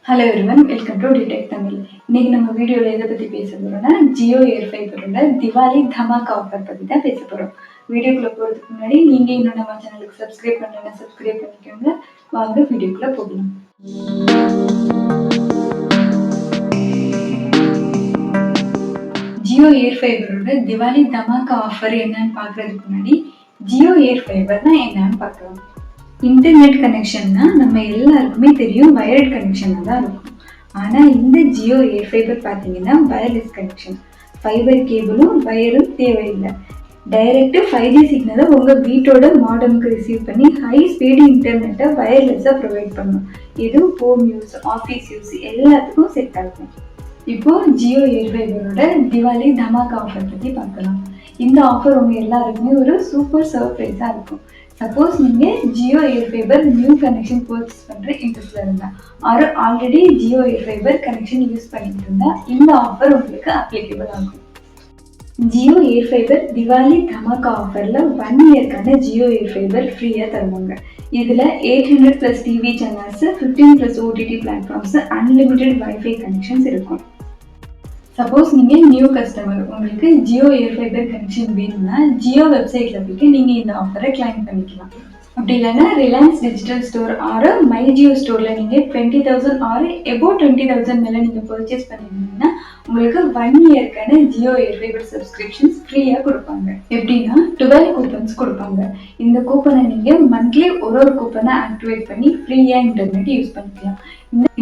Hello everyone, welcome to Detect Tamil. இன்னைக்கு நம்ம வீடியோல எதை பத்தி பேச போறோம்னா Jio AirFiber Diwali Dhamaka Offer பத்தி தான் பேச போறோம். வீடியோக்குள்ள போறதுக்கு முன்னாடி நீங்க இன்னும் நம்ம சேனலுக்கு சப்ஸ்கிரைப் பண்ணலனா சப்ஸ்கிரைப் பண்ணிக்கோங்க. வாங்க வீடியோக்குள்ள போகலாம். Jio AirFiber Diwali Dhamaka Offer என்னன்னு பார்க்கிறதுக்கு முன்னாடி Jio AirFiber என்னன்னு பார்க்கலாம். இன்டர்நெட் கனெக்ஷன்னா நம்ம எல்லாருக்குமே தெரியும் வயர்ட் கனெக்ஷனாக தான் இருக்கும். ஆனால் இந்த ஜியோ ஏர்ஃபைபர் பார்த்தீங்கன்னா வயர்லெஸ் கனெக்ஷன். ஃபைபர் கேபிளும் வயரும் தேவையில்லை. டைரக்ட் 5G சிக்னலை உங்கள் வீட்டோட மாடர்னுக்கு ரிசீவ் பண்ணி ஹை ஸ்பீடு இன்டர்நெட்டை வயர்லெஸ்ஸாக ப்ரொவைட் பண்ணும். இது ஹோம் யூஸ், ஆஃபீஸ் யூஸ் எல்லாத்துக்கும் செட் ஆகும். இப்போ ஜியோ ஏர்ஃபைபரோட திவாலி தமாகா ஆஃபர் பற்றி பார்க்கலாம். இந்த ஆஃபர் உங்கள் எல்லாருக்குமே ஒரு சூப்பர் சர்ப்ரைஸாக இருக்கும். சப்போஸ் நீங்கள் Jio AirFiber new connection purchase பண்ணுற இன்ட்ரெஸ்டில் இருந்தால் or already Jio AirFiber connection use பண்ணிட்டு இருந்தால் இந்த ஆஃபர் உங்களுக்கு அப்ளிகபிள் ஆகும். ஜியோ ஏர்ஃபைபர் திவாலி தமாகா ஆஃபரில் 1 இயர்க்கான ஜியோ ஏர்ஃபைபர் ஃப்ரீயாக தருவாங்க. இதில் 800+ TV channels, 15+ OTT platforms, unlimited wifi connections இருக்கும். சப்போஸ் நீங்கள் நியூ கஸ்டமர், உங்களுக்கு ஜியோ ஏர்ஃபைபர் கனெக்ஷன் வேணும்னா ஜியோ வெப்சைட்டில் போய்ட்டு நீங்கள் இந்த ஆஃபரை கிளைம் பண்ணிக்கலாம். அப்படி இல்லைன்னா Reliance digital store R my Jio ஸ்டோரில் நீங்கள் 20,000 ஆர் எபோவ் 20,000 மேலே நீங்கள் பர்ச்சேஸ் பண்ணியிருந்தீங்கன்னா உங்களுக்கு 1 இயர்க்கான ஜியோ ஏர்ஃபைபர் சப்ஸ்கிரிப்ஷன்ஸ் ஃப்ரீயாக கொடுப்பாங்க. எப்படின்னா 12 கூப்பன்ஸ் கொடுப்பாங்க. இந்த கூப்பனை நீங்கள் மந்த்லி ஒரு கூப்பனை ஆக்டிவேட் பண்ணி ஃப்ரீயாக இன்டர்நெட் யூஸ் பண்ணிக்கலாம்.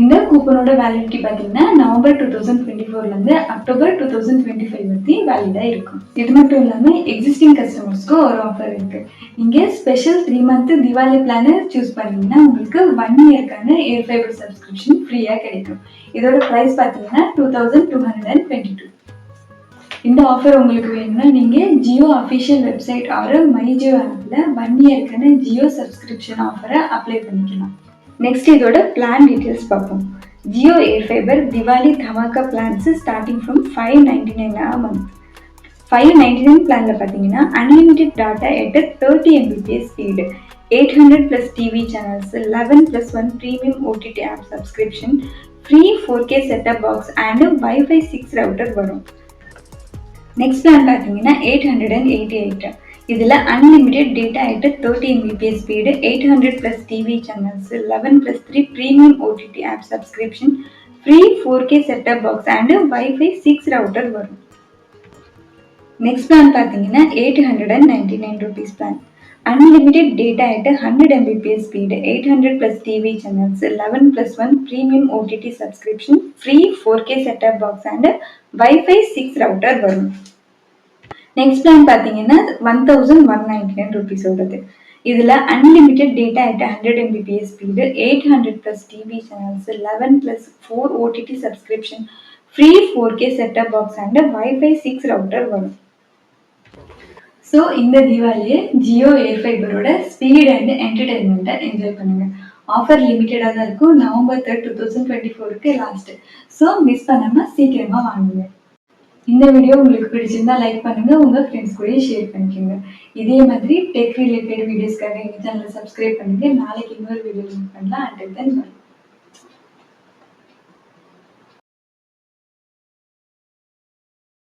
இந்த கூப்பனோட வேலிடிட்டி பார்த்தீங்கன்னா நவம்பர் 2024 அக்டோபர் 2025 வரைக்கும் வேலிடாக இருக்கும். இது மட்டும் இல்லாமல் எக்ஸிஸ்டிங் கஸ்டமர்ஸ்க்கு ஒரு ஆஃபர் இருக்குது. நீங்கள் ஸ்பெஷல் 3 மந்த் திவாலி பிளானை சூஸ் பண்ணிங்கன்னா உங்களுக்கு 1 இயர்க்கான ஏர்ஃபைபர் சப்ஸ்கிரிப்ஷன் ஃப்ரீயாக கிடைக்கும். இதோட ப்ரைஸ் பார்த்தீங்கன்னா 2222. இந்த ஆஃபர் உங்களுக்கு வேணும்னா நீங்கள் Jio official website or my Jio ஆப்பில் 1 இயர்க்கான ஜியோ சப்ஸ்கிரிப்ஷன் ஆஃபரை அப்ளை பண்ணிக்கலாம். நெக்ஸ்ட் இதோட பிளான் டீட்டெயில்ஸ் பார்ப்போம். Jio AirFiber Diwali Dhamaka plans starting from 599 month. 599 பிளானில் பார்த்தீங்கன்னா unlimited data at 30 Mbps speed, 800+ TV channels, 11+1 premium OTT app subscription, free 4K setup box and WiFi 6 router வரும். Next plan பார்த்தீங்கன்னா 888. இதில் unlimited data at 30 Mbps speed, 800+ TV channels, 11+3 premium OTT app subscription, free 4K setup box and WiFi 6 router வரும். Next plan பார்த்தீங்கன்னா 899 rupees plan. Unlimited data at 100 Mbps speed, 800+ TV channels, 11+1 premium OTT subscription, free 4K setup box and WiFi 6 router வரும். Next plan பார்த்தீங்கன்னா 1199 rupees ஓடுது. இதில் unlimited data at 100 Mbps speed, 800+ TV channels, 11+4 OTT subscription, free 4K setup box and WiFi 6 router வரும். So இந்த தீபாவளியை Jio ஏர்ஃபைபரோட speed and என்டர்டைன்மெண்ட்டை enjoy பண்ணுங்கள். Offer லிமிட்டடாக தான் இருக்கும். November 3, 2024 last. ஸோ மிஸ் பண்ணாமல் சீக்கிரமாக வாங்குங்க. இந்த வீடியோ உங்களுக்கு பிடிச்சிருந்தா லைக் பண்ணுங்க, உங்க ஃப்ரெண்ட்ஸ் கூட ஷேர் பண்ணிக்கோங்க. இதே மாதிரி டெக் ரிலேட்டட் வீடியோஸ்க்காக எங்கள் சேனலை சப்ஸ்கிரைப் பண்ணுங்க. நாளைக்கு இன்னொரு வீடியோ மீட் பண்ணலாம். Until then by.